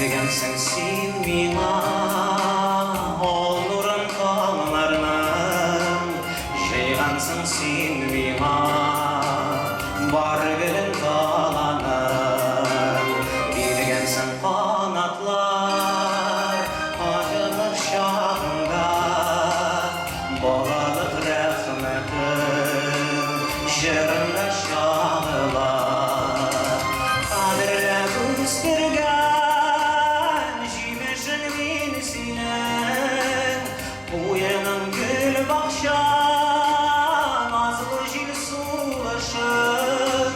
Bilgensen sen mina Olurun kanlarından Jeygansın sen mina Bar gelin kalanım Bilgensen kanatlar Acılır şahında Boğalık rahmetim Jırımda şahılar Kadirle göstergen Jimeşin minisinden Uyanın gül bakşan Azlı jil sulaşın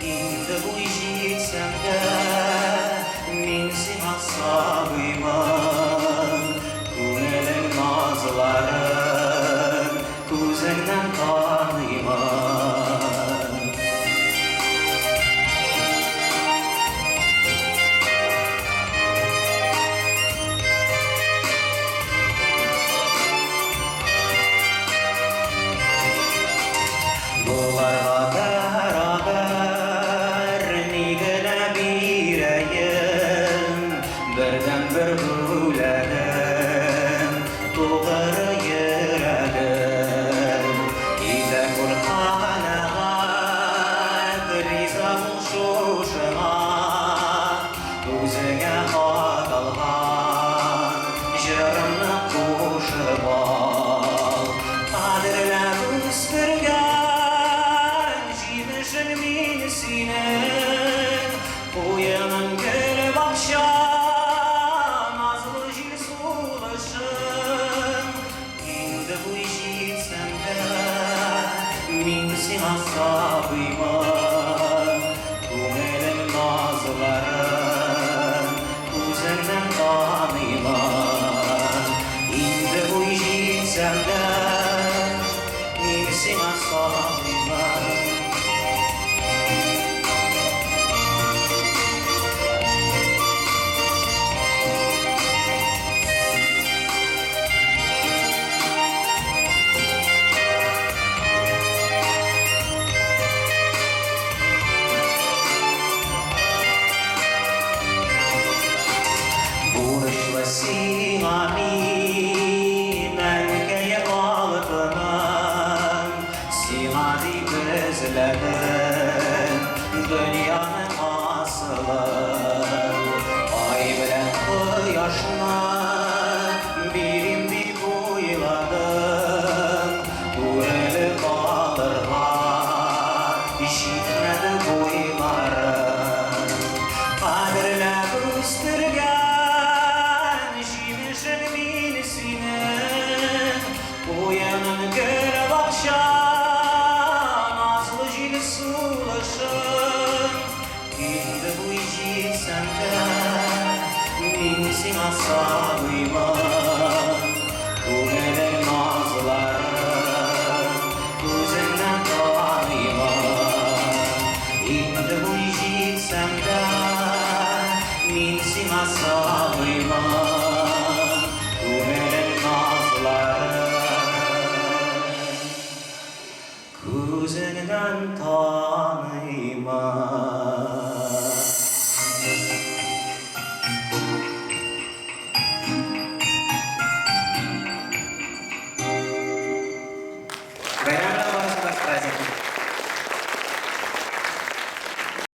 İndi bu jitsem de Minsi hasabıyman Kunelin nazların Kuzenden tanıyman Bularga beraber nigene bireyim Birden bir gülerim Doğru yüreğim İle kurhanağa Rizam şuşuna Özüne adalgan Jırımını kuşup al Kadirle göstergen Jimeşin minisinden Uyanın gül bakşan Azlı jil sulaşın İndi bu jitsem de Minsi hasabıyman Kunelin nazların Kuzenden tanıyman İndi bu jitsem de Minsi hasabıyman Buruşla sinami Menkeye balıkımın Sinadi gözlerim Dünyanın asılı Ay bilen kıyaşına Birim bir boyladım Bureli kalırga İşitmedi boylarım Kadirle göstergen Jimeşin minisinden Uyanın gül bakşan Azlı jil sulaşın İndi bu jitsem de Minsi hasabıyman Kunelin nazların Kuzenden tanıyman İndi bu jitsem de Minsi hasabıyman Kunelin nazların Kuzenden tanıyman